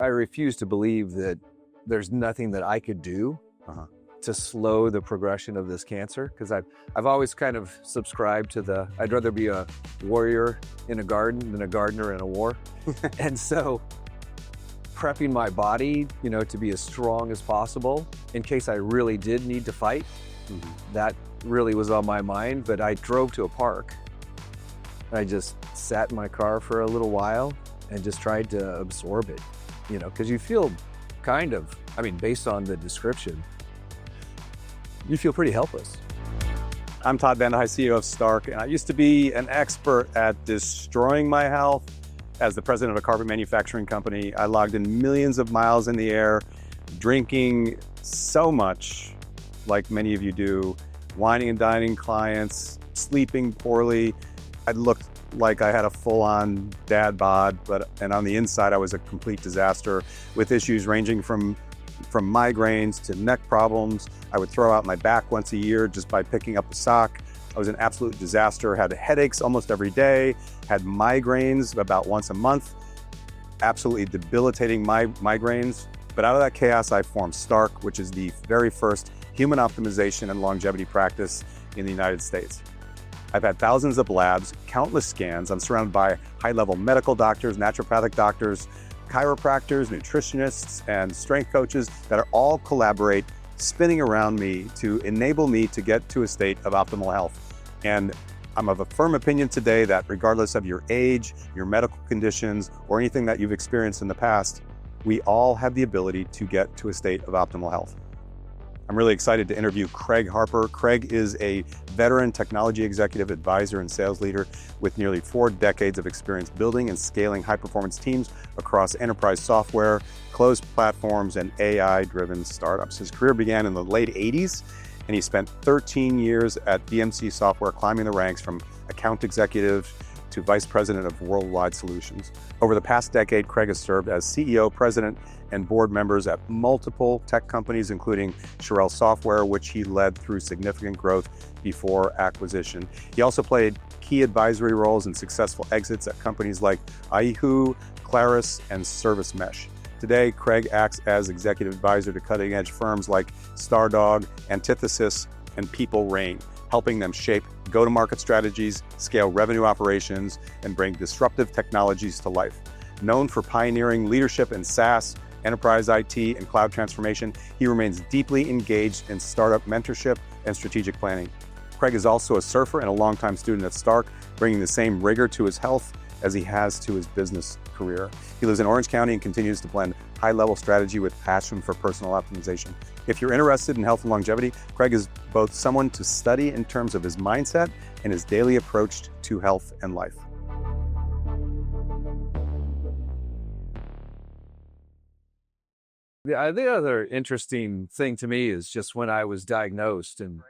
I refuse to believe that there's nothing that I could do to slow the progression of this cancer, because I've always kind of subscribed to I'd rather be a warrior in a garden than a gardener in a war. And so prepping my body, to be as strong as possible in case I really did need to fight, that really was on my mind. But I drove to a park. I just sat in my car for a little while and just tried to absorb it, because you feel based on the description, you feel pretty helpless. I'm Todd Vande, CEO of Stark, and I used to be an expert at destroying my health. As the president of a carpet manufacturing company, I logged in millions of miles in the air, drinking so much, like many of you do, wining and dining clients, sleeping poorly. I looked like I had a full-on dad bod, and on the inside I was a complete disaster with issues ranging from migraines to neck problems. I would throw out my back once a year just by picking up a sock. I was an absolute disaster, had headaches almost every day, had migraines about once a month, absolutely debilitating migraines. But out of that chaos, I formed Stark, which is the very first human optimization and longevity practice in the United States. I've had thousands of labs, countless scans. I'm surrounded by high-level medical doctors, naturopathic doctors, chiropractors, nutritionists, and strength coaches that are all collaborate, spinning around me to enable me to get to a state of optimal health. And I'm of a firm opinion today that regardless of your age, your medical conditions, or anything that you've experienced in the past, we all have the ability to get to a state of optimal health. I'm really excited to interview Craig Harper. Craig is a veteran technology executive, advisor, and sales leader with nearly 4 decades of experience building and scaling high-performance teams across enterprise software, closed platforms, and AI-driven startups. His career began in the late 80s, and he spent 13 years at BMC Software, climbing the ranks from account executive to vice president of worldwide solutions. Over the past decade, Craig has served as CEO, president, and board members at multiple tech companies, including Sherrell Software, which he led through significant growth before acquisition. He also played key advisory roles in successful exits at companies like Aihu, Claris, and Service Mesh. Today, Craig acts as executive advisor to cutting-edge firms like Stardog, Antithesis, and People Reign, helping them shape go-to-market strategies, scale revenue operations, and bring disruptive technologies to life. Known for pioneering leadership in SaaS, enterprise IT, and cloud transformation, he remains deeply engaged in startup mentorship and strategic planning. Craig is also a surfer and a longtime student at Stark, bringing the same rigor to his health as he has to his business career. He lives in Orange County and continues to blend high-level strategy with passion for personal optimization. If you're interested in health and longevity, Craig is both someone to study in terms of his mindset and his daily approach to health and life. The other interesting thing to me is just when I was diagnosed and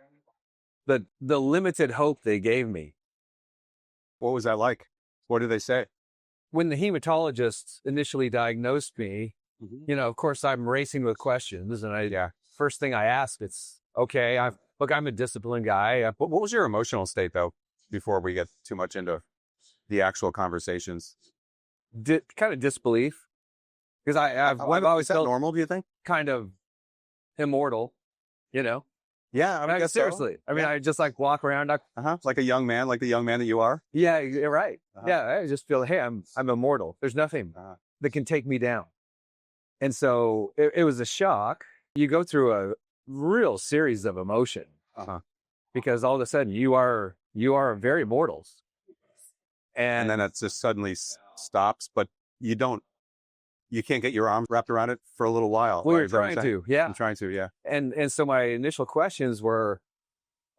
the limited hope they gave me. What was that like? What did they say? When the hematologist initially diagnosed me, of course I'm racing with questions, and first thing I ask, it's okay. I'm a disciplined guy. What was your emotional state though, before we get too much into the actual conversations? Kind of disbelief, because I've always felt normal. Do you think? Kind of immortal, Yeah, I guess seriously. So. I just walk around. Like a young man, like the young man that you are. Yeah, you're right. Yeah, I just feel, hey, I'm immortal. There's nothing that can take me down. And so it was a shock. You go through a real series of emotion because all of a sudden you are very mortals. And then it just suddenly stops, but you can't get your arms wrapped around it for a little while. Well, you're trying to, yeah. I'm trying to, yeah. And so my initial questions were,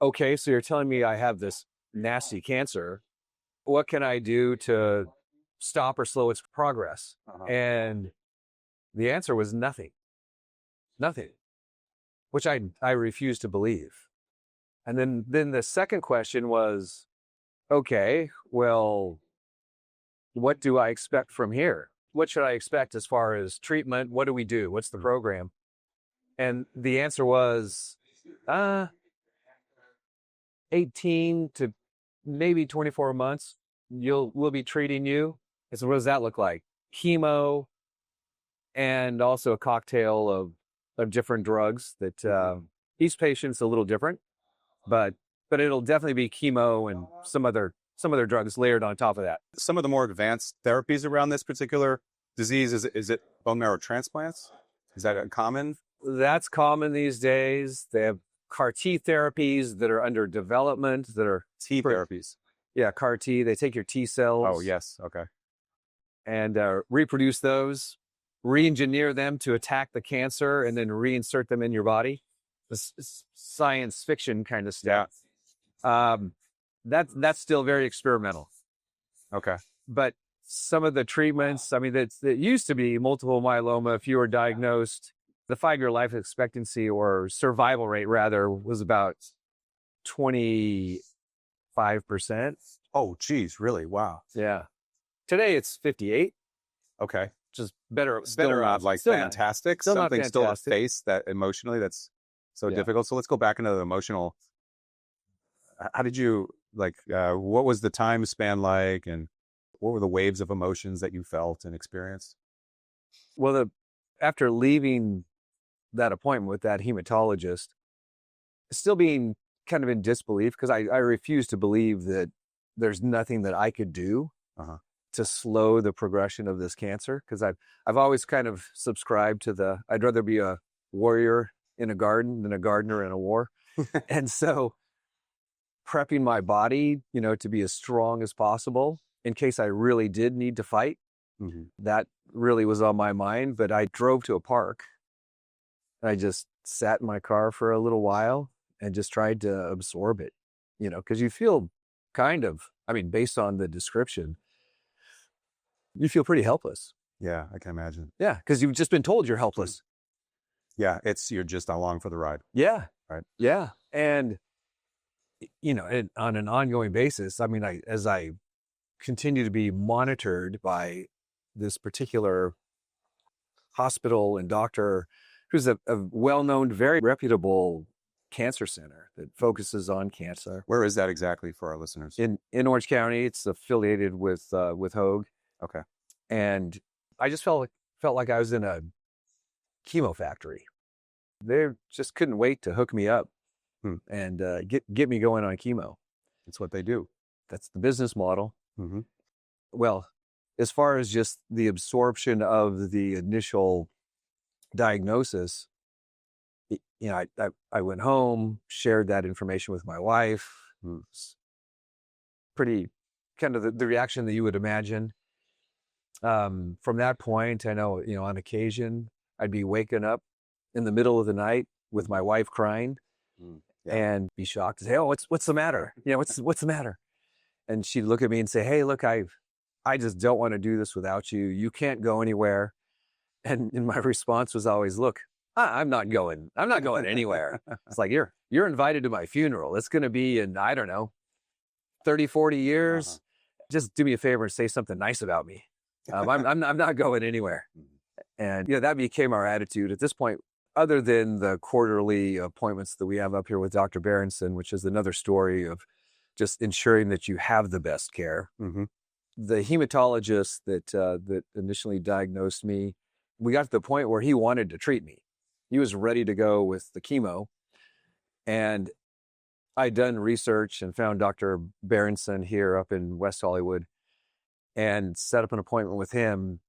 okay, so you're telling me I have this nasty cancer. What can I do to stop or slow its progress? And the answer was nothing, which I refuse to believe. And then the second question was, okay, well, what do I expect from here? What should I expect as far as treatment? What do we do? What's the program? And the answer was 18 to maybe 24 months. We'll be treating you. And so what does that look like? Chemo, and also a cocktail of different drugs that each patient's a little different, but it'll definitely be chemo and some other drugs layered on top of that. Some of the more advanced therapies around this particular disease, is it bone marrow transplants? Is that common? That's common these days. They have CAR T therapies that are under development that are Therapies. Yeah, CAR T. They take your T cells. Oh, yes. Okay. And reproduce those, re-engineer them to attack the cancer, and then reinsert them in your body. This is science fiction kind of stuff. Yeah. That's still very experimental. Okay. But some of the treatments, I mean, that used to be multiple myeloma. If you were diagnosed, the 5-year life expectancy or survival rate, rather, was about 25%. Oh, geez, really? Wow. Yeah. Today it's 58. Okay. Just better Not like still fantastic. Still Something not still to fantastic. face that emotionally that's so difficult. So let's go back into the emotional. How did you what was the time span like, and what were the waves of emotions that you felt and experienced? Well, after leaving that appointment with that hematologist, still being kind of in disbelief, because I refuse to believe that there's nothing that I could do to slow the progression of this cancer. Because I've always kind of subscribed to I'd rather be a warrior in a garden than a gardener in a war. And so prepping my body, to be as strong as possible in case I really did need to fight, that really was on my mind. But I drove to a park. I just sat in my car for a little while and just tried to absorb it, because you feel kind of, based on the description, you feel pretty helpless. Yeah, I can imagine. Yeah, because you've just been told you're helpless. Yeah, you're just along for the ride. Yeah. Right. Yeah. And, on an ongoing basis, as I continue to be monitored by this particular hospital and doctor who's a well-known, very reputable cancer center that focuses on cancer. Where is that exactly for our listeners? In Orange County. It's affiliated with Hoag. Okay. And I just felt like I was in a chemo-factory. They just couldn't wait to hook me up and get me going on chemo. That's what they do. That's the business model. Well, as far as just the absorption of the initial diagnosis, I went home, shared that information with my wife. Pretty kind of the reaction that you would imagine. From that point, I know, on occasion, I'd be waking up in the middle of the night with my wife crying and be shocked and say, "Oh, what's the matter? What's the matter?" And she'd look at me and say, "Hey, look, I just don't want to do this without you. You can't go anywhere." And my response was always, "Look, I'm not going anywhere." It's like, you're invited to my funeral. It's going to be in, I don't know, 30, 40 years. Just do me a favor and say something nice about me. I'm not going anywhere. And, that became our attitude at this point, other than the quarterly appointments that we have up here with Dr. Berenson, which is another story of just ensuring that you have the best care. The hematologist that initially diagnosed me, we got to the point where he wanted to treat me. He was ready to go with the chemo. And I'd done research and found Dr. Berenson here up in West Hollywood and set up an appointment with him.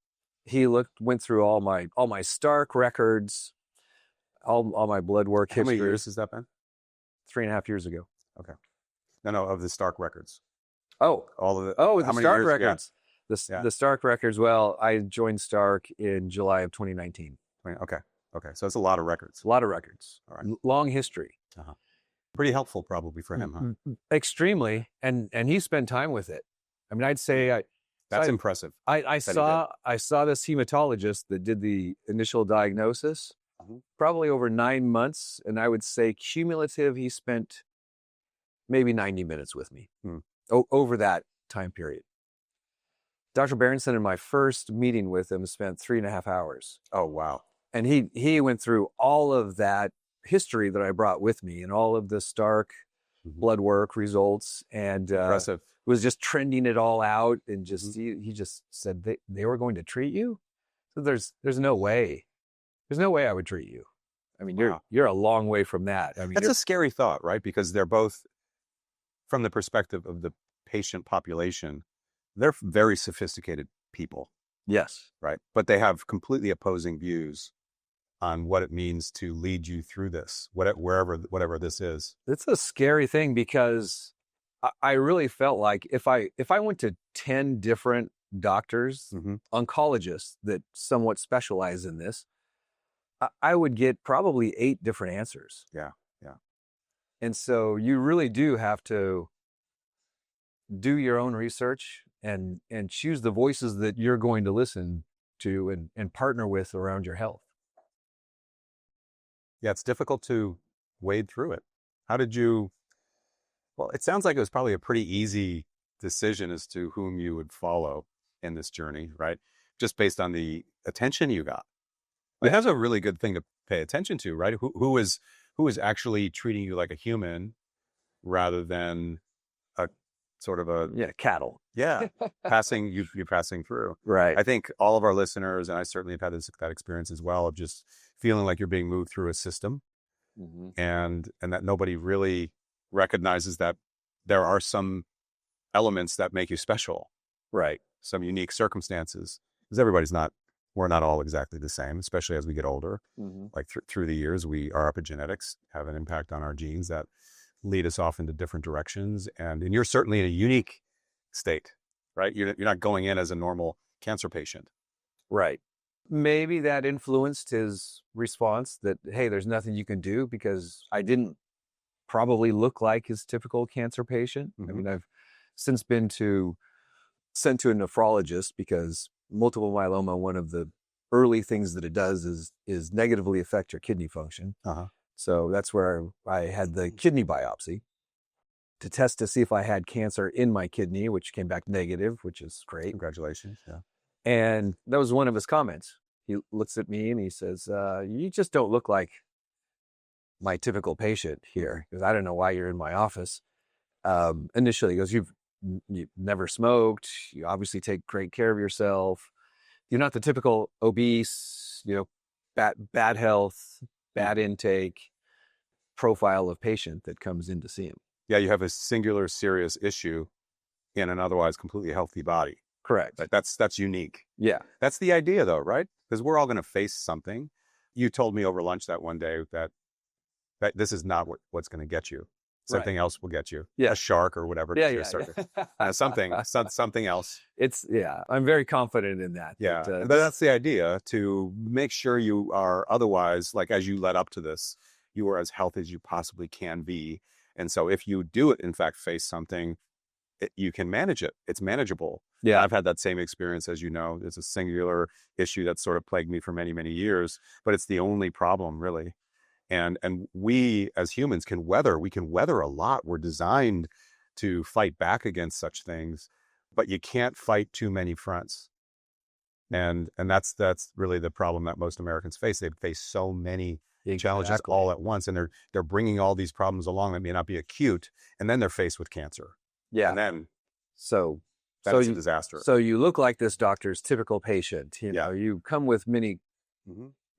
He went through all my Stark records, all my blood work history. How many years has that been? 3.5 years ago. Okay. No, of the Stark records. Oh, all of it. The Stark records. Yeah. The Stark records. Well, I joined Stark in July of 2019. Okay. So it's a lot of records. A lot of records. All right. Long history. Pretty helpful probably for him, huh? Extremely. And he spent time with it. I'd say that's impressive. I saw this hematologist that did the initial diagnosis probably over 9 months. And I would say cumulative, he spent maybe 90 minutes with me over that time period. Dr. Berenson, in my first meeting with him, spent 3.5 hours. Oh, wow. And he went through all of that history that I brought with me and all of the Stark blood work results, and impressive. Was just trending it all out. And just he just said they were going to treat you. So there's no way I would treat you. I mean, Wow. you're a long way from that. I mean, That's a scary thought, right? Because they're both, from the perspective of the patient population, they're very sophisticated people, yes, right? But they have completely opposing views on what it means to lead you through this, whatever this is. it's a scary thing because I really felt like if I went to 10 different doctors, oncologists that somewhat specialize in this, I would get probably 8 different answers. Yeah. And so you really do have to do your own research and choose the voices that you're going to listen to and partner with around your health. Yeah, it's difficult to wade through it. How did you, well, it sounds like it was probably a pretty easy decision as to whom you would follow in this journey, right? Just based on the attention you got. Like, that's a really good thing to pay attention to, right? Who is actually treating you like a human rather than a sort of a Cattle. you're passing through. Right. I think all of our listeners, and I certainly have had that experience as well, of just feeling like you're being moved through a system, and that nobody really recognizes that there are some elements that make you special, right? Some unique circumstances, because we're not all exactly the same, especially as we get older. Like through the years, our epigenetics have an impact on our genes that lead us off into different directions. And you're certainly in a unique state, right? You're not going in as a normal cancer patient. Right. Maybe that influenced his response that, hey, there's nothing you can do because I didn't probably look like his typical cancer patient. I mean, I've since been sent to a nephrologist because multiple myeloma, one of the early things that it does is negatively affect your kidney function. So that's where I had the kidney biopsy to test to see if I had cancer in my kidney, which came back negative, which is great. Congratulations. Yeah. And that was one of his comments. He looks at me and he says, you just don't look like my typical patient here. Because I don't know why you're in my office. Initially, he goes, you've never smoked. You obviously take great care of yourself. You're not the typical obese, bad health, bad intake profile of patient that comes in to see him. Yeah, you have a singular serious issue in an otherwise completely healthy body. Correct. Like that's unique. Yeah. That's the idea though, right? Because we're all going to face something. You told me over lunch that one day that this is not what's going to get you. Something else will get you. Yeah. A shark or whatever. Something else. I'm very confident in that. Yeah. But that's the idea, to make sure you are otherwise, like as you led up to this, you are as healthy as you possibly can be. And so if you do, in fact, face something, you can manage it. It's manageable. Yeah. I've had that same experience, as you know. It's a singular issue that sort of plagued me for many, many years, but it's the only problem really. And we as humans can weather a lot. We're designed to fight back against such things, but you can't fight too many fronts. And that's really the problem that most Americans face. They face so many challenges all at once, and they're bringing all these problems along that may not be acute, and then they're faced with cancer. Yeah. And then that's a disaster. So you look like this doctor's typical patient. You come with many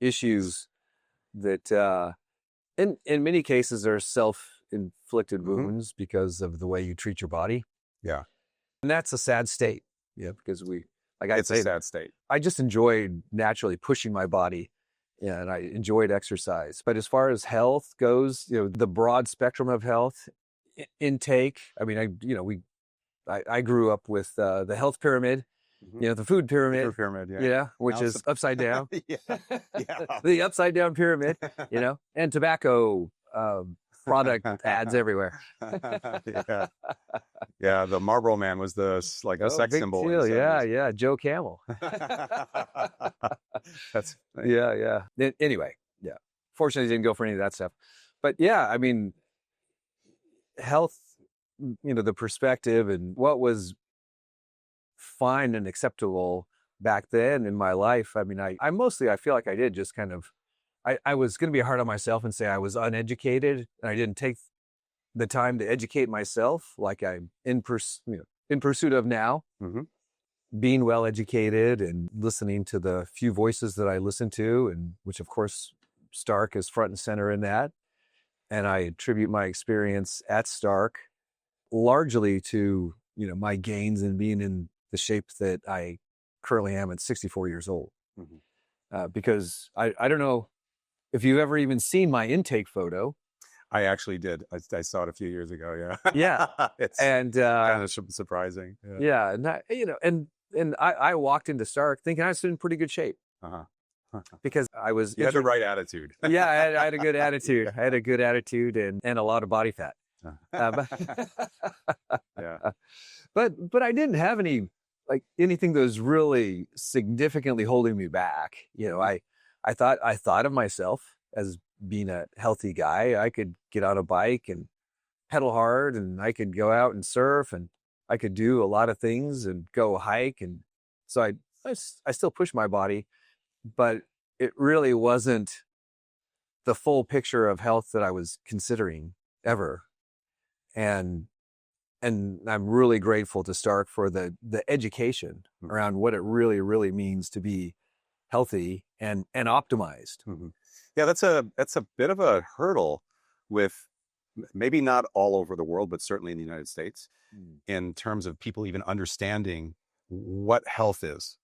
issues that in many cases are self-inflicted wounds because of the way you treat your body. Yeah. And that's a sad state. Yeah, because it's a sad state. I just enjoyed naturally pushing my body. Yeah, and I enjoyed exercise. But as far as health goes, the broad spectrum of health intake. I mean, I grew up with the health pyramid, the food pyramid. Food pyramid, which is upside down. Yeah. The upside down pyramid, and tobacco product ads everywhere. Yeah. The Marlboro Man was a sex symbol. Deal. Yeah. Joe Camel. Anyway, yeah. Fortunately, didn't go for any of that stuff. But yeah, I mean, health, the perspective and what was fine and acceptable back then in my life. I mean, I feel like I did just kind of, I was going to be hard on myself and say I was uneducated and I didn't take the time to educate myself like I'm in pursuit of now. being well educated and listening to the few voices that I listen to, and which of course Stark is front and center in that. And I attribute my experience at Stark largely to, my gains in being in the shape that I currently am at 64 years old. Because I don't know if you've ever even seen my intake photo. I actually did. I saw it a few years ago. Yeah. Yeah. It's and kind of surprising. Yeah. And I walked into Stark thinking I was in pretty good shape. Because I was... You had the right attitude. Yeah, I had a good attitude. I had a good attitude and a lot of body fat. Yeah. But I didn't have anything that was really significantly holding me back. I thought of myself as being a healthy guy. I could get on a bike and pedal hard, and I could go out and surf, and I could do a lot of things and go hike. And so I still push my body, but it really wasn't the full picture of health that I was considering ever. And I'm really grateful to Stark for the education around what it really, really means to be healthy and optimized. Yeah, that's a bit of a hurdle with maybe not all over the world, but certainly in the United States, in terms of people even understanding what health is,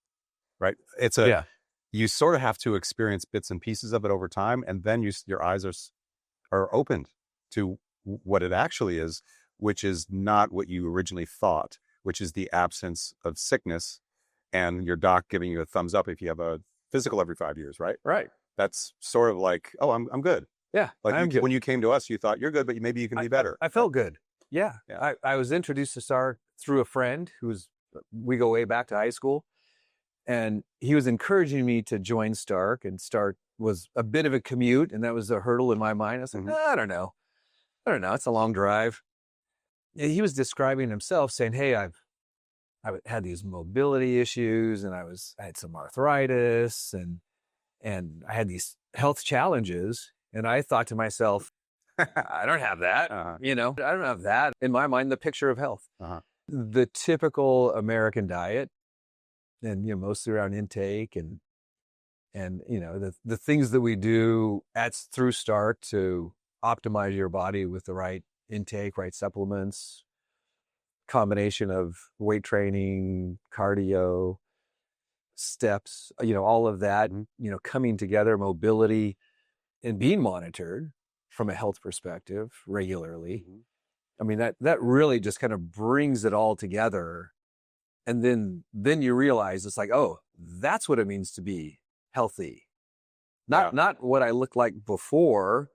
right? You sort of have to experience bits and pieces of it over time, and then your eyes are opened to what it actually is, which is not what you originally thought, which is the absence of sickness and your doc giving you a thumbs up if you have a physical every 5 years, right? Right. That's sort of like, oh, I'm good. Yeah. Like when you came to us, you thought you're good, but maybe you can be better. I felt good. Yeah. I was introduced to Stark through a friend we go way back to high school, and he was encouraging me to join Stark, and Stark was a bit of a commute, and that was a hurdle in my mind. I was like, I don't know. It's a long drive. He was describing himself saying, hey, I had these mobility issues, and I had some arthritis, and I had these health challenges. And I thought to myself, I don't have that. I don't have that. In my mind, the picture of health, the typical American diet, and, mostly around intake and the things that we do through Stark to optimize your body with the right intake, right supplements, combination of weight training, cardio, steps, all of that, coming together, mobility, and being monitored from a health perspective regularly. I mean, that really just kind of brings it all together. And then you realize it's like, oh, that's what it means to be healthy. Not what I looked like before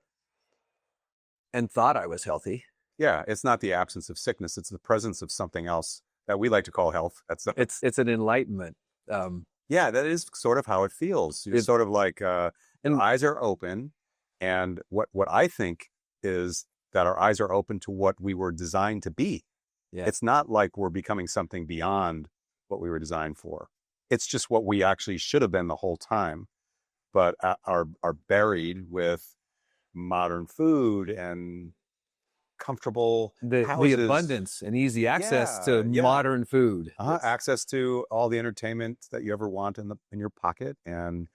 and thought I was healthy. Yeah, it's not the absence of sickness. It's the presence of something else that we like to call health. It's an enlightenment. Yeah, that is sort of how it feels. It's sort of like and eyes are open. And what I think is that our eyes are open to what we were designed to be. Yeah. It's not like we're becoming something beyond what we were designed for. It's just what we actually should have been the whole time, but are buried with modern food and comfortable houses. The abundance and easy access to modern food. Access to all the entertainment that you ever want in your pocket, and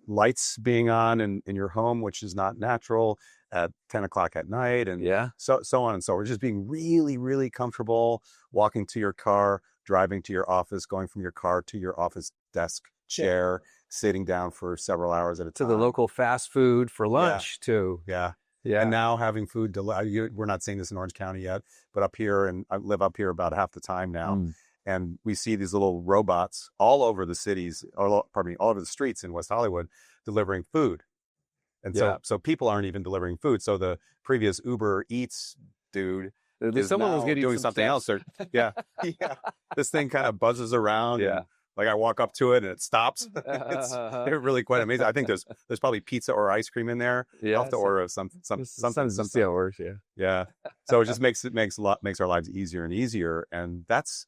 lights being on in your home, which is not natural, at 10 o'clock at night, and so on and so forth. Just being really, really comfortable, walking to your car, driving to your office, going from your car to your office desk chair, sitting down for several hours at a time. To the local fast food for lunch, too. Yeah. And now having food, we're not seeing this in Orange County yet, but up here, and I live up here about half the time now, and we see these little robots all over the cities, all over the streets in West Hollywood, delivering food. And so people aren't even delivering food. So the previous Uber Eats dude is someone was getting doing something else. This thing kind of buzzes around. Yeah. Like I walk up to it and it stops. They're really quite amazing. I think there's probably pizza or ice cream in there. I'll have to order something. See how it works. Yeah. So it just makes our lives easier and easier, and that's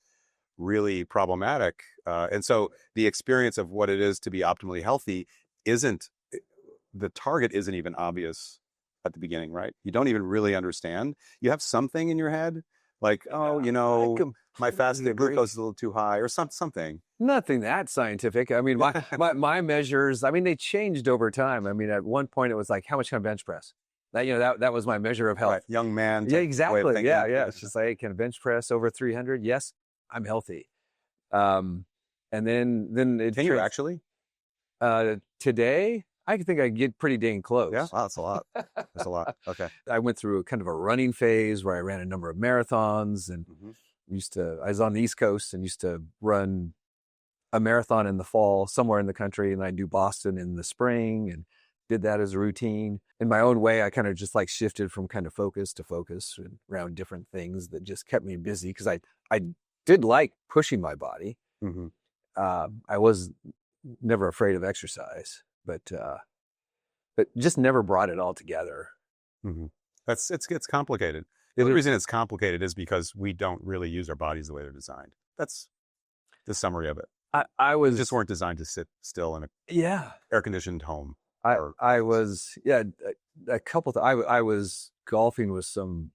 really problematic. And so the experience of what it is to be optimally healthy the target isn't even obvious at the beginning, right? You don't even really understand. You have something in your head, like, my fasting glucose is a little too high, or something. Nothing that scientific. I mean, my measures, I mean, they changed over time. I mean, at one point it was like, how much can I bench press? That was my measure of health. Right. Young man. Yeah, Way of exactly. thinking. Yeah. It's just like, can I bench press over 300? Yes, I'm healthy. And then it Can you actually? Today, I think I get pretty dang close. Yeah, wow, that's a lot. That's a lot. Okay. I went through kind of a running phase where I ran a number of marathons, and I was on the East Coast and used to run a marathon in the fall somewhere in the country, and I'd do Boston in the spring, and did that as a routine. In my own way, I kind of just like shifted from kind of focus to focus around different things that just kept me busy, because I did like pushing my body. I was never afraid of exercise, but just never brought it all together. It's complicated. The reason it's complicated is because we don't really use our bodies the way they're designed. That's the summary of it. I was just weren't designed to sit still in a air conditioned home. I was a couple. I was golfing with some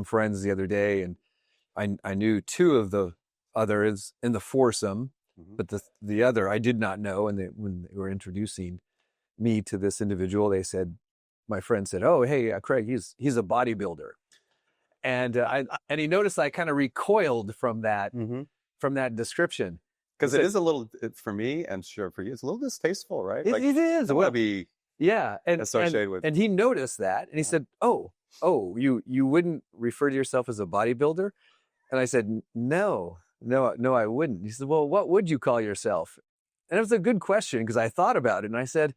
friends the other day, and I knew two of the others in the foursome, but the other I did not know. And when they were introducing me to this individual, they said, my friend said, "Oh, hey, Craig, he's a bodybuilder," and he noticed I kind of recoiled from that description, because it is a little, for me and sure for you, it's a little distasteful, right? It is. I want to be associated with. And he noticed that, and he said, "Oh, you wouldn't refer to yourself as a bodybuilder?" And I said, "No, I wouldn't." He said, "Well, what would you call yourself?" And it was a good question, because I thought about it, and I said,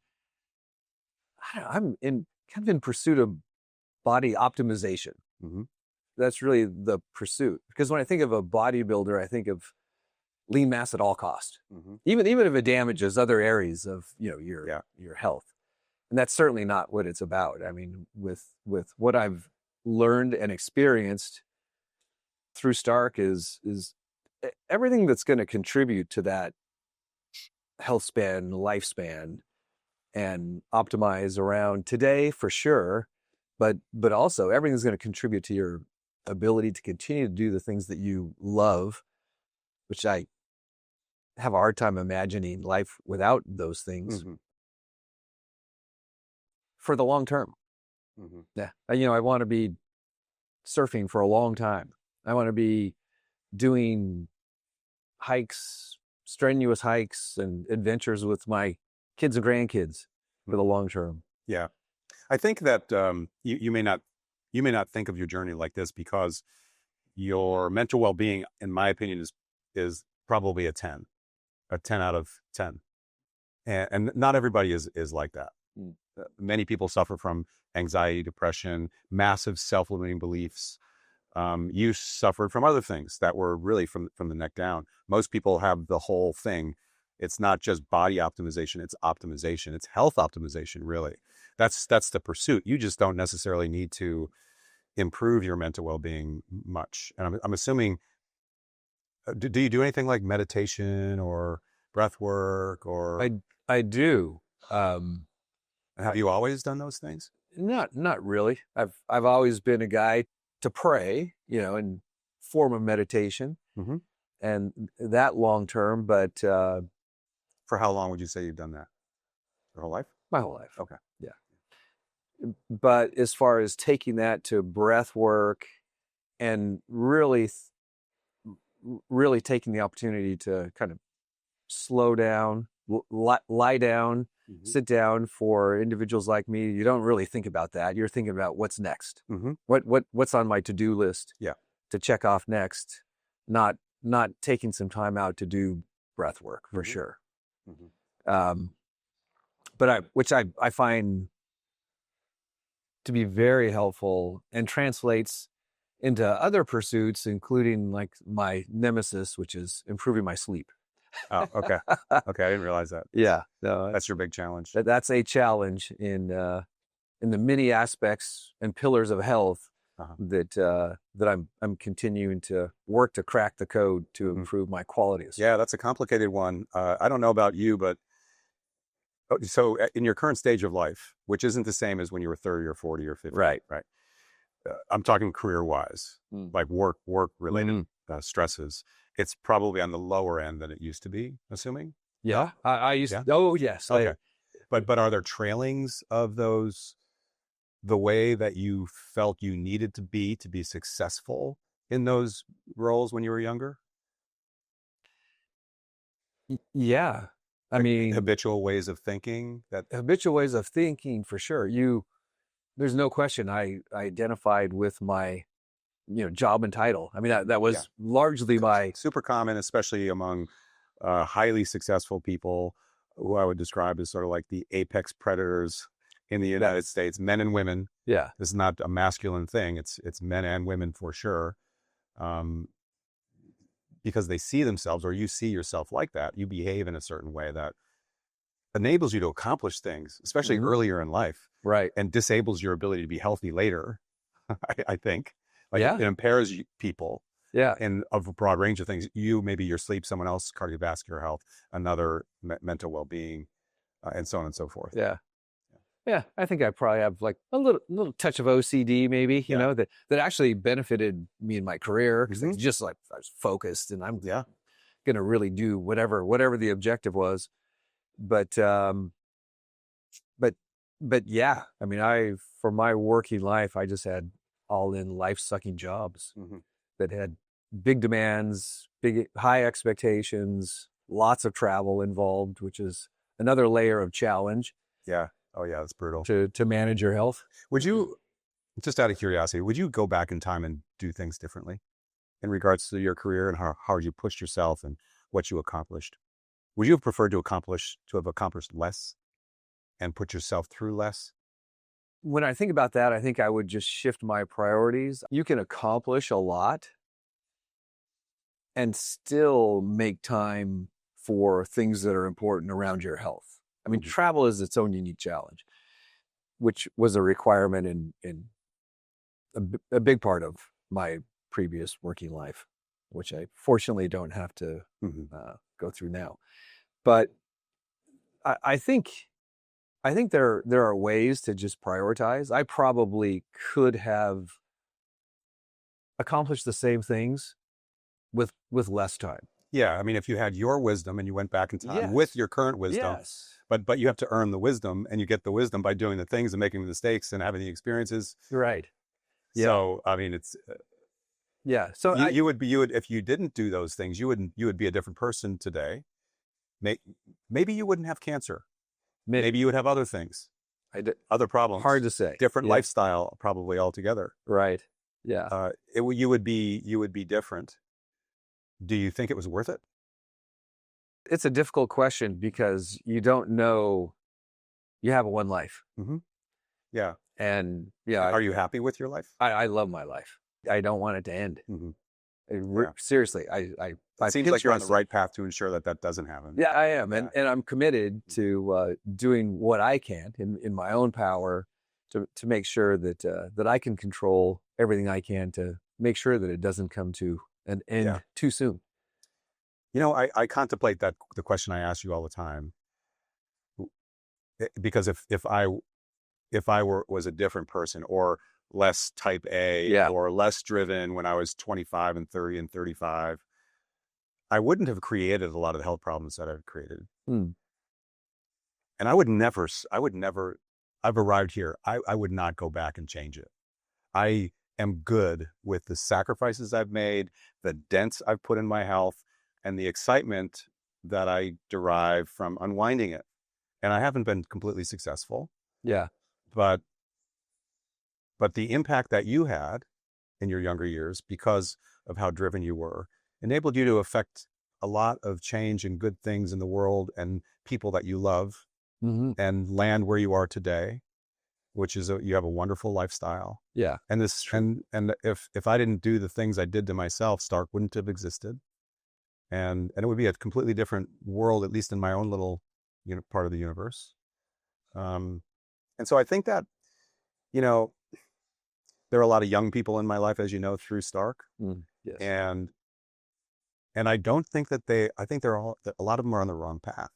I'm kind of in pursuit of body optimization. That's really the pursuit. Because when I think of a bodybuilder, I think of lean mass at all cost, even if it damages other areas of your health. And that's certainly not what it's about. I mean, with what I've learned and experienced through Stark is everything that's going to contribute to that health span, lifespan, and optimize around today for sure, but also everything's going to contribute to your ability to continue to do the things that you love, which I have a hard time imagining life without those things for the long term. Yeah. I want to be surfing for a long time. I want to be doing hikes, strenuous hikes and adventures with my kids and grandkids for the long term. Yeah. I think that you may not think of your journey like this, because your mental well-being, in my opinion, is probably a 10 out of 10. And not everybody is like that. Many people suffer from anxiety, depression, massive self-limiting beliefs. You suffered from other things that were really from the neck down. Most people have the whole thing. It's not just body optimization, it's optimization. It's health optimization, really. That's the pursuit. You just don't necessarily need to improve your mental well-being much. And I'm assuming, do you do anything like meditation or breath work or? I do. Have you always done those things? Not really. I've always been a guy to pray, in form of meditation, and that long term. But for how long would you say you've done that? Your whole life? My whole life. Okay. Yeah. But as far as taking that to breath work and really taking the opportunity to kind of slow down, lie down, sit down, for individuals like me, you don't really think about that. You're thinking about what's next. What's on my to-do list to check off next, not taking some time out to do breath work for sure. But which I find to be very helpful and translates into other pursuits, including like my nemesis, which is improving my sleep. Oh, okay. Okay, I didn't realize that. Yeah, no, that's your big challenge. That's a challenge in the many aspects and pillars of health that I'm continuing to work to crack the code to improve my quality of sleep. Yeah, that's a complicated one. I don't know about you, but so in your current stage of life, which isn't the same as when you were 30 or 40 or 50, right? I'm talking career-wise, like work-related stresses. It's probably on the lower end than it used to be, assuming. Yeah. I used, Yeah. oh yes. Okay. But are there trailings of those, the way that you felt you needed to be successful in those roles when you were younger? Yeah. I Like mean, habitual ways of thinking habitual ways of thinking for sure. There's no question I identified with my, job and title. I mean, that was largely my, super common, especially among highly successful people who I would describe as sort of like the apex predators in the United States, men and women. yeah. This is not a masculine thing. It's men and women for sure. Because they see themselves, or you see yourself like that, you behave in a certain way that enables you to accomplish things, especially earlier in life, Right. and disables your ability to be healthy later. I think, like it impairs people. Yeah. And of a broad range of things. Maybe your sleep, someone else, cardiovascular health, another mental well-being, and so on and so forth. Yeah. Yeah. I think I probably have like a little touch of OCD, maybe, that actually benefited me in my career, because it's just like I was focused and I'm going to really do whatever the objective was. But yeah, I mean, for my working life, I just had all in life-sucking jobs that had big demands, high expectations, lots of travel involved, which is another layer of challenge. Yeah. Oh yeah, that's brutal. To manage your health. Would you, just out of curiosity, would you go back in time and do things differently in regards to your career and how you pushed yourself and what you accomplished? Would you have preferred to have accomplished less and put yourself through less? When I think about that, I think I would just shift my priorities. You can accomplish a lot and still make time for things that are important around your health. I mean, travel is its own unique challenge, which was a requirement in a big part of my previous working life, which I fortunately don't have to go through now. But I think there are ways to just prioritize. I probably could have accomplished the same things with less time. Yeah, I mean, if you had your wisdom and you went back in time with your current wisdom, but you have to earn the wisdom, and you get the wisdom by doing the things and making the mistakes and having the experiences. Right. Yeah. So, I mean, it's So you would if you didn't do those things, you would be a different person today. Maybe you wouldn't have cancer. Maybe you would have other things, other problems. Hard to say. Different lifestyle, probably altogether. Right. Yeah. You would be different. Do you think it was worth it? It's a difficult question because you don't know. You have one life. Yeah. And are you happy with your life? I love my life. I don't want it to end. Seriously, I it seems like you're on the right path to ensure that doesn't happen. Yeah, I am. And I'm committed to doing what I can in my own power to make sure that I can control everything I can to make sure that it doesn't come to an end too soon. I contemplate the question I ask you all the time, because if I was a different person, or less type A, or less driven when I was 25 and 30 and 35, I wouldn't have created a lot of the health problems that I've created. And I've arrived here. I would not go back and change it. I am good with the sacrifices I've made, the dents I've put in my health, and the excitement that I derive from unwinding it. And I haven't been completely successful. Yeah. But the impact that you had in your younger years, because of how driven you were, enabled you to affect a lot of change and good things in the world and people that you love, and land where you are today, which is you have a wonderful lifestyle. Yeah. And if I didn't do the things I did to myself, Stark wouldn't have existed. And it would be a completely different world, at least in my own little part of the universe. And so I think that, there are a lot of young people in my life, as you know, through Stark. Yes. And I don't think that I think a lot of them are on the wrong path.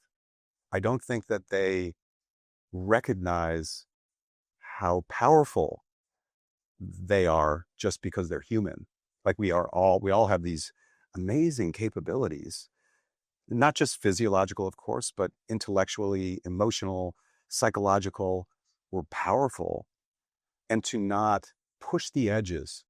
I don't think that they recognize how powerful they are just because they're human. Like we all have these amazing capabilities, not just physiological, of course, but intellectually, emotional, psychological. We're powerful. And to not push the edges,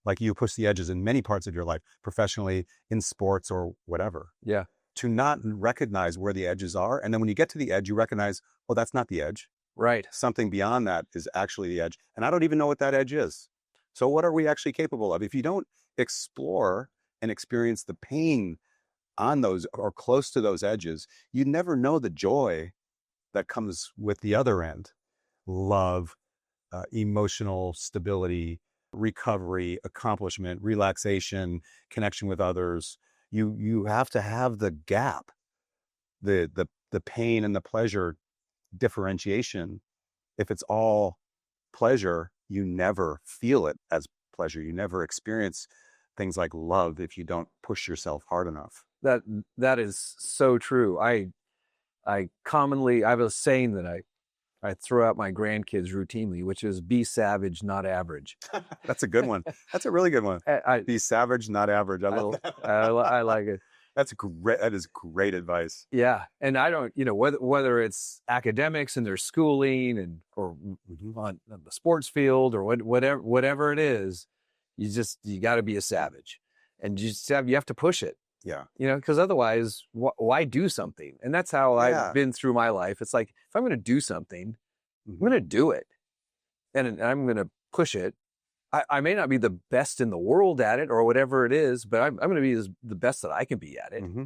like you push the edges in many parts of your life, professionally, in sports or whatever. Yeah. To not recognize where the edges are. And then when you get to the edge, you recognize, oh, that's not the edge. Right. Something beyond that is actually the edge. And I don't even know what that edge is. So what are we actually capable of? If you don't explore and experience the pain on those or close to those edges, you never know the joy that comes with the other end. Love, emotional stability, recovery, accomplishment, relaxation, connection with others. You have to have the gap, the pain and the pleasure differentiation. If it's all pleasure, you never feel it as pleasure. You never experience things like love if you don't push yourself hard enough. That is so true. I have a saying that I throw out my grandkids routinely, which is be savage, not average. That's a good one. That's a really good one. Be savage, not average. I love that. I like it. That's great. That is great advice. Yeah. And I don't, whether it's academics and their schooling or on the sports field or whatever it is, you got to be a savage, and you have to push it. Yeah. Because otherwise, why do something? And that's how I've been through my life. It's like, if I'm going to do something, I'm going to do it. And I'm going to push it. I may not be the best in the world at it or whatever it is, but I'm going to be the best that I can be at it. Mm-hmm.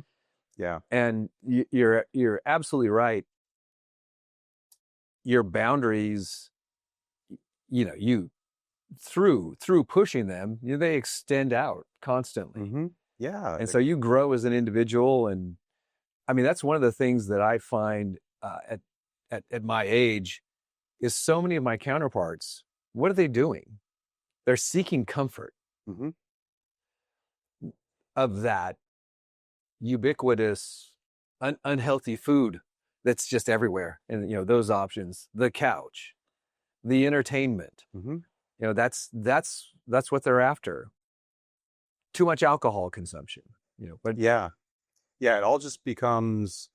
Yeah. And you're absolutely right. Your boundaries, you through pushing them, they extend out constantly. Mm-hmm. Yeah. And so you grow as an individual. And I mean, that's one of the things that I find at my age is so many of my counterparts, what are they doing? They're seeking comfort of that ubiquitous, unhealthy food that's just everywhere. And, those options, the couch, the entertainment, that's what they're after. Too much alcohol consumption, but yeah, it all just becomes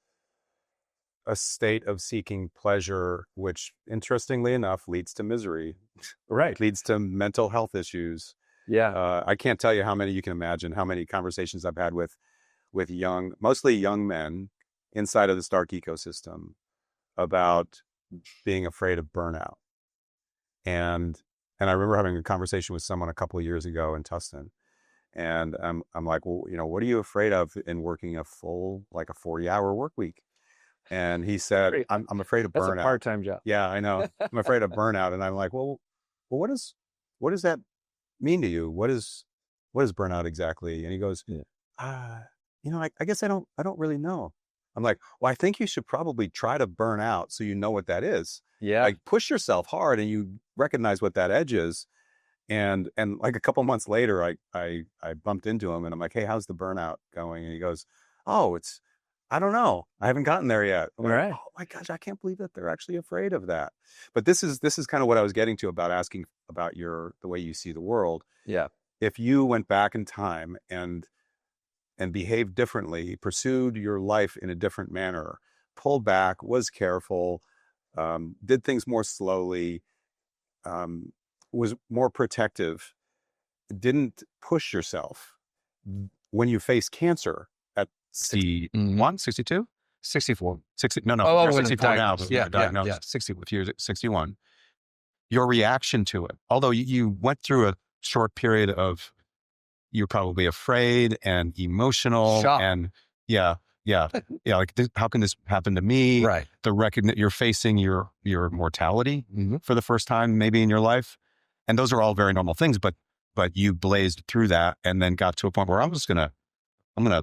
a state of seeking pleasure, which interestingly enough leads to misery, right? Leads to mental health issues. Yeah. I can't tell you how many conversations I've had with mostly young men inside of the Stark ecosystem about being afraid of burnout. And I remember having a conversation with someone a couple of years ago in Tustin. And I'm like, well, what are you afraid of in working a full, like a 40-hour work week? And he said, I'm afraid of burnout. That's a part-time job. Yeah, I know. I'm afraid of burnout. And I'm like, well, what does that mean to you? What is burnout exactly? And he goes, I guess I don't really know. I'm like, well, I think you should probably try to burn out so you know what that is. Yeah. Like push yourself hard and you recognize what that edge is. And like a couple months later, I bumped into him and I'm like, hey, how's the burnout going? And he goes, oh, I don't know. I haven't gotten there yet. I'm right. Like, oh my gosh, I can't believe that they're actually afraid of that. But this is kind of what I was getting to about asking about the way you see the world. Yeah. If you went back in time and behaved differently, pursued your life in a different manner, pulled back, was careful, did things more slowly, was more protective, didn't push yourself when you face cancer at 61, 62, 64, 60. No, you're 64 now. Yeah, diagnosed. yeah. 60 if you're 61. Your reaction to it, although you went through a short period of, you're probably afraid and emotional. Shock. And like how can this happen to me? Right. You're facing your mortality for the first time maybe in your life. And those are all very normal things, but you blazed through that and then got to a point where I'm gonna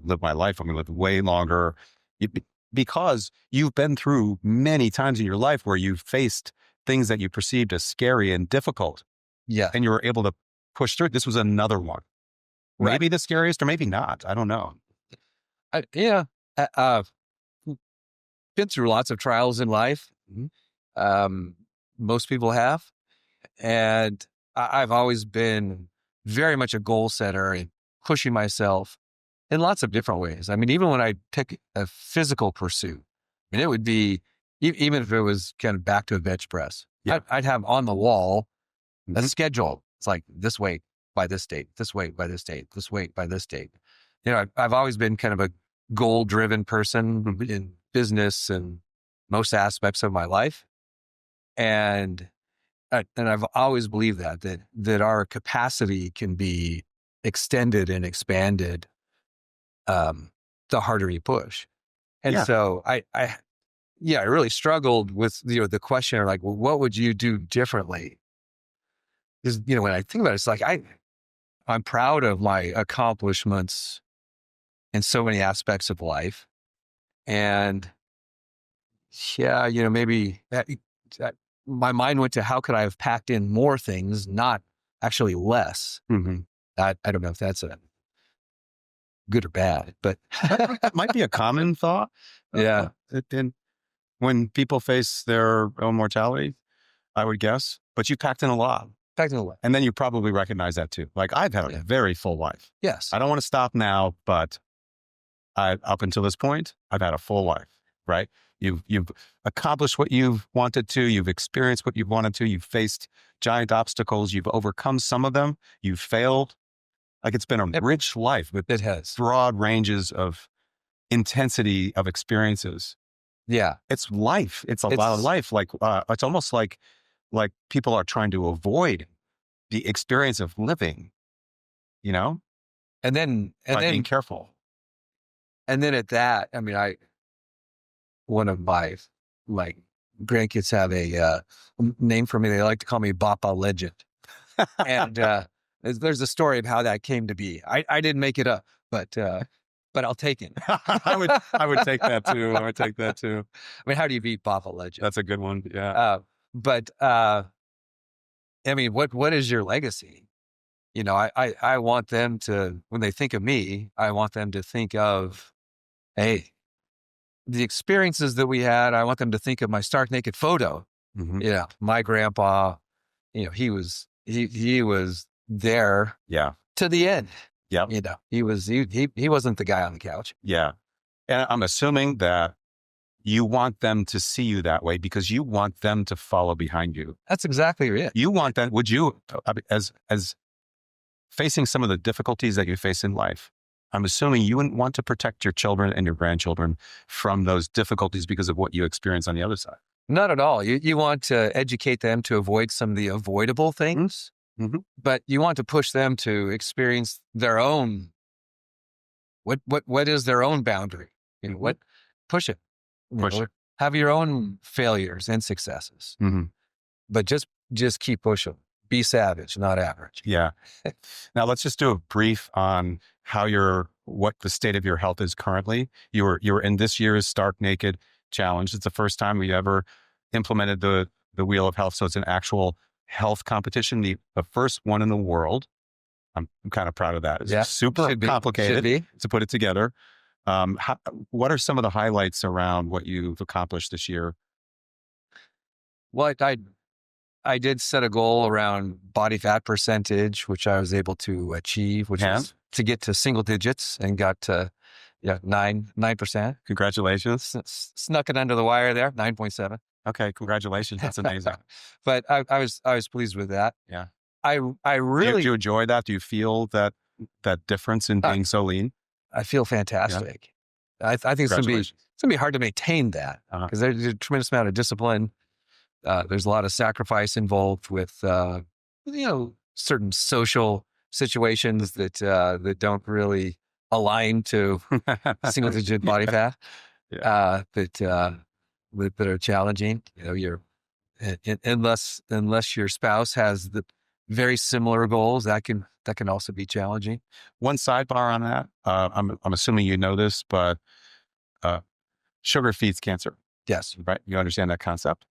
live my life. I'm gonna live way longer, because you've been through many times in your life where you've faced things that you perceived as scary and difficult. Yeah. And you were able to push through. This was another one. Right. Maybe the scariest or maybe not. I don't know. Been through lots of trials in life. Most people have. And I've always been very much a goal setter and pushing myself. in lots of different ways. I mean, even when I pick a physical pursuit, I mean, it would be, even if it was kind of back to a bench press, Yeah. I'd have on the wall a Mhm. schedule. It's like this weight by this date, this weight by this date, this weight by this date. You know, I've always been kind of a goal-driven person in business and most aspects of my life. And I've always believed that our capacity can be extended and expanded the harder you push. And Yeah. so I really struggled with, the question like, well, what would you do differently? Because, when I think about it, it's like, I'm proud of my accomplishments in so many aspects of life. And yeah, maybe that my mind went to how could I have packed in more things, not actually less. Mm-hmm. I don't know if that's a good or bad, but That might be a common thought. Yeah. When people face their own mortality, I would guess, but you packed in a lot. packed in a lot. And then you probably recognize that too. Like I've had a Yeah. very full life. Yes. I don't want to stop now, but up until this point, I've had a full life, right? You've accomplished what you've wanted to. You've experienced what you've wanted to. You've faced giant obstacles. You've overcome some of them. You've failed. Like it's been a rich life with It has. broad ranges of intensity of experiences. Yeah. It's life. It's a lot of life. Like it's almost like people are trying to avoid the experience of living, And then by being careful. And then at that, I mean, one of my grandkids have a name for me. They like to call me Bapa Legend. And there's a story of how that came to be. I didn't make it up, but I'll take it. I would take that too. I would take that too. I mean, how do you beat Bapa Legend? That's a good one. Yeah. But I mean, what is your legacy? I want them to, when they think of me, I want them to think of, hey, the experiences that we had. I want them to think of my stark naked photo. Mm-hmm. My grandpa, he was there. Yeah. To the end. Yeah. He wasn't the guy on the couch. Yeah. And I'm assuming that you want them to see you that way because you want them to follow behind you. That's exactly it. You want them, would you, as facing some of the difficulties that you face in life, I'm assuming you wouldn't want to protect your children and your grandchildren from those difficulties because of what you experience on the other side. Not at all. You want to educate them to avoid some of the avoidable things, but you want to push them to experience their own, what is their own boundary? Push it. Have your own failures and successes, but just keep pushing. Be savage, not average. Yeah. Now let's just do a brief on what the state of your health is currently. You were in this year's Stark Naked Challenge. It's the first time we ever implemented the Wheel of Health. So it's an actual health competition, the first one in the world. I'm kind of proud of that. It's super complicated to put it together. What are some of the highlights around what you've accomplished this year? Well, I did set a goal around body fat percentage, which I was able to achieve, which is to get to single digits, and got to 9%. Congratulations. Snuck it under the wire there, 9.7. Okay, congratulations. That's amazing. But I was pleased with that. Yeah. I really do you enjoy that? Do you feel that difference in being so lean? I feel fantastic. Yeah. I think it's gonna be hard to maintain that because there's a tremendous amount of discipline. There's a lot of sacrifice involved with, certain social situations that don't really align to single digit body fat, that are challenging. You're unless your spouse has the very similar goals, that can also be challenging. One sidebar on that. I'm assuming you know this, but sugar feeds cancer. Yes. Right. You understand that concept.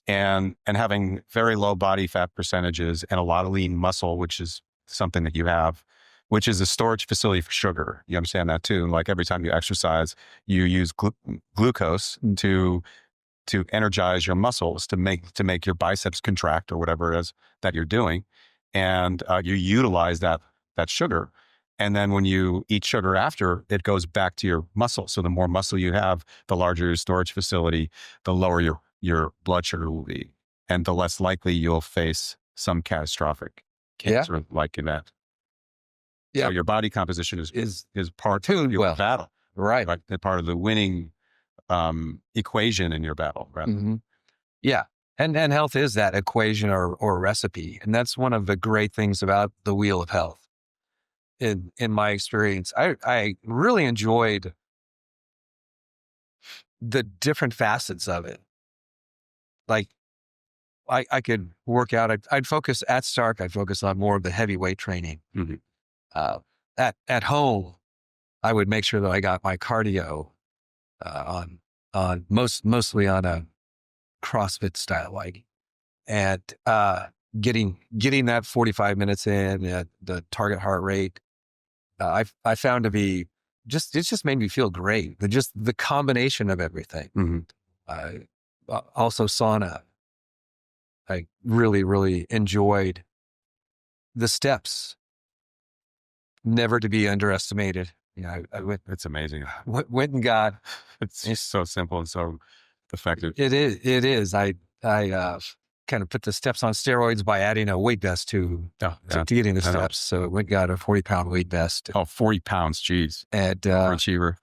And having very low body fat percentages and a lot of lean muscle, which is something that you have, which is a storage facility for sugar. You understand that too. Like every time you exercise, you use glucose to energize your muscles, to make your biceps contract or whatever it is that you're doing. And you utilize that sugar. And then when you eat sugar after, it goes back to your muscle. So the more muscle you have, the larger your storage facility, the lower your blood sugar will be, and the less likely you'll face some catastrophic cancer like event. Yeah. So your body composition is part Tuned of your well. battle, Right. right? And part of the winning equation in your battle. Right? Mm-hmm. Yeah. And health is that equation or recipe. And that's one of the great things about the Wheel of Health. In my experience, I really enjoyed the different facets of it. Like I could work out. I'd focus at Stark. I'd focus on more of the heavyweight training. Mm-hmm. At home, I would make sure that I got my cardio on mostly on a CrossFit style, like, and getting that 45 minutes in at the target heart rate. I found to be it just made me feel great. The combination of everything. Mm-hmm. Also sauna. I really, really enjoyed the steps. Never to be underestimated. I went. It's amazing. Went and got. It's just so simple and so effective. It is. I kind of put the steps on steroids by adding a weight vest to getting the steps. So it went got a 40-pound weight vest. Oh, 40 pounds. Geez. And achiever.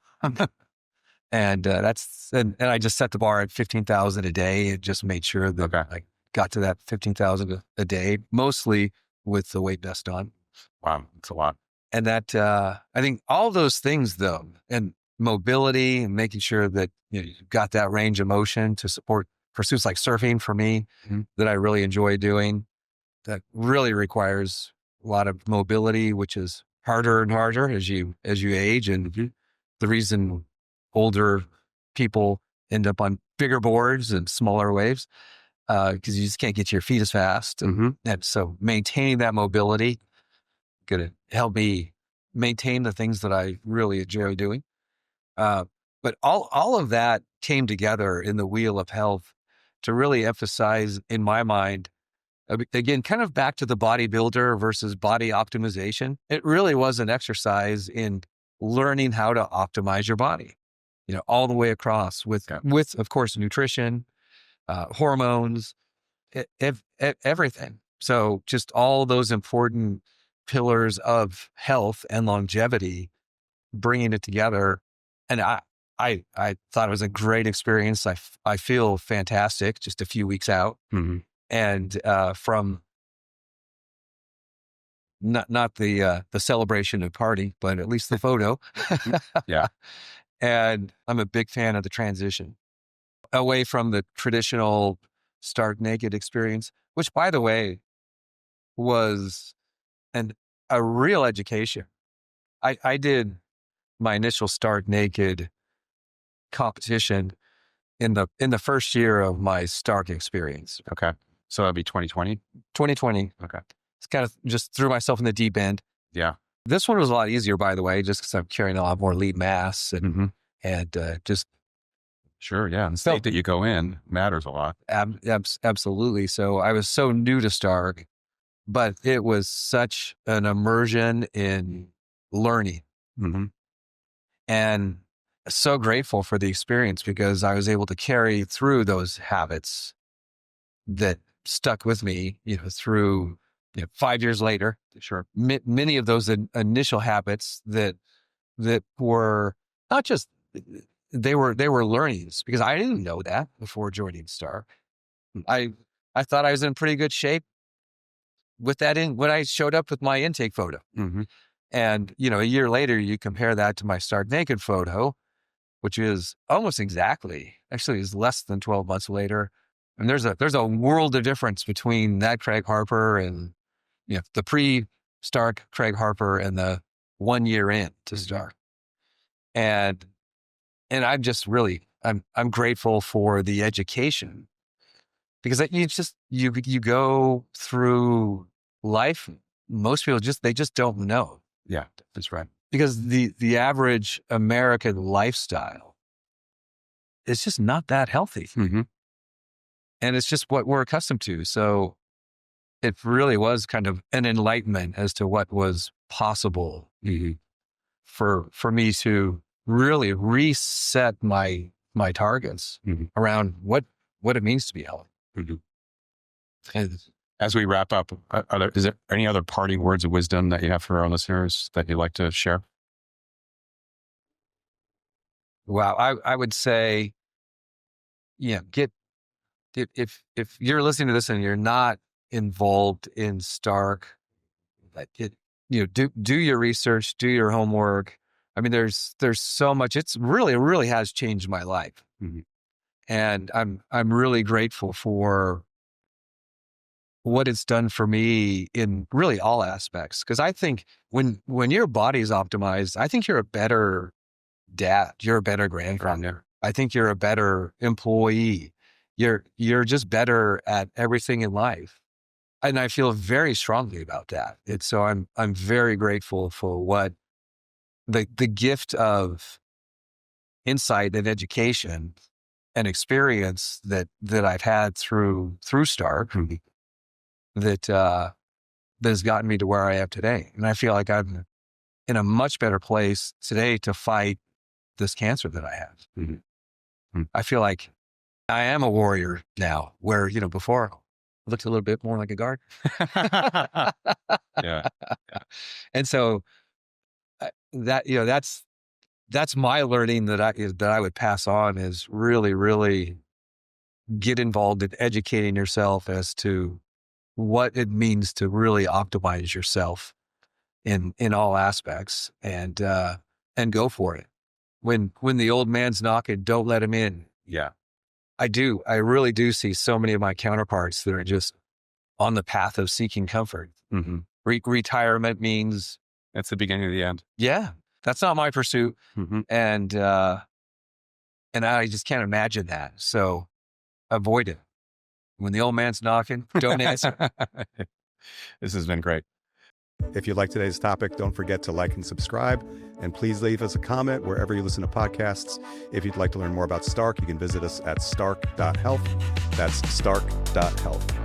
and I just set the bar at 15,000 a day and just made sure that I got to that 15,000 a day, mostly with the weight vest on. Wow. It's a lot. And that, I think all those things though, and mobility and making sure that you've got that range of motion to support pursuits like surfing for me, that I really enjoy doing, that really requires a lot of mobility, which is harder and harder as you age. And the reason older people end up on bigger boards and smaller waves, because you just can't get to your feet as fast. And so maintaining that mobility going to help me maintain the things that I really enjoy doing. But all of that came together in the Wheel of Health to really emphasize, in my mind, again, kind of back to the bodybuilder versus body optimization. It really was an exercise in learning how to optimize your body, all the way across with of course, nutrition, hormones, everything. So just all those important pillars of health and longevity, bringing it together. And I thought it was a great experience. I feel fantastic just a few weeks out. And from not the celebration of party, but at least the photo. Yeah. And I'm a big fan of the transition away from the traditional stark naked experience, which, by the way, was a real education. I did my initial stark naked competition in the first year of my stark experience. Okay. So that'd be 2020? 2020. Okay. It's kind of just threw myself in the deep end. Yeah. This one was a lot easier, by the way, just because I'm carrying a lot more lead mass and just. Sure. Yeah. And the state that you go in matters a lot. Absolutely. So I was so new to stark, but it was such an immersion in learning. And so grateful for the experience because I was able to carry through those habits that stuck with me, through 5 years later. Sure. Many of those initial habits that were not just, they were learnings because I didn't know that before joining Stark. I thought I was in pretty good shape with that when I showed up with my intake photo. And, a year later, you compare that to my stark naked photo, which is almost exactly, actually is less than 12 months later. And there's a world of difference between that Craig Harper and, the pre-Stark Craig Harper and the 1 year in to Stark. And I'm just really, I'm grateful for the education because you go through life. Most people they just don't know. Yeah, that's right. Because the average American lifestyle is just not that healthy. And it's just what we're accustomed to. So it really was kind of an enlightenment as to what was possible for me to really reset my targets around what it means to be healthy. And as we wrap up, is there any other parting words of wisdom that you have for our listeners that you'd like to share? wow, I would say, if you're listening to this and you're not involved in Stark, do your research, do your homework. I mean, there's so much. It really has changed my life, and I'm really grateful for what it's done for me in really all aspects. Because I think when your body is optimized, I think you're a better dad, you're a better grandfather. I think you're a better employee. You're just better at everything in life. And I feel very strongly about that. So I'm very grateful for what the gift of insight and education and experience that I've had through Stark that has gotten me to where I am today. And I feel like I'm in a much better place today to fight this cancer that I have. I feel like I am a warrior now, where, before I looked a little bit more like a guard. Yeah. And so that's my learning that I would pass on, is really, really get involved in educating yourself as to what it means to really optimize yourself in all aspects, and go for it. When the old man's knocking, don't let him in. Yeah. I really do see so many of my counterparts that are just on the path of seeking comfort. Retirement means That's the beginning of the end. Yeah, that's not my pursuit. And I just can't imagine that. So avoid it. When the old man's knocking, don't answer. This has been great. If you like today's topic, don't forget to like and subscribe, and please leave us a comment wherever you listen to podcasts. If you'd like to learn more about Stark, you can visit us at stark.health. That's stark.health.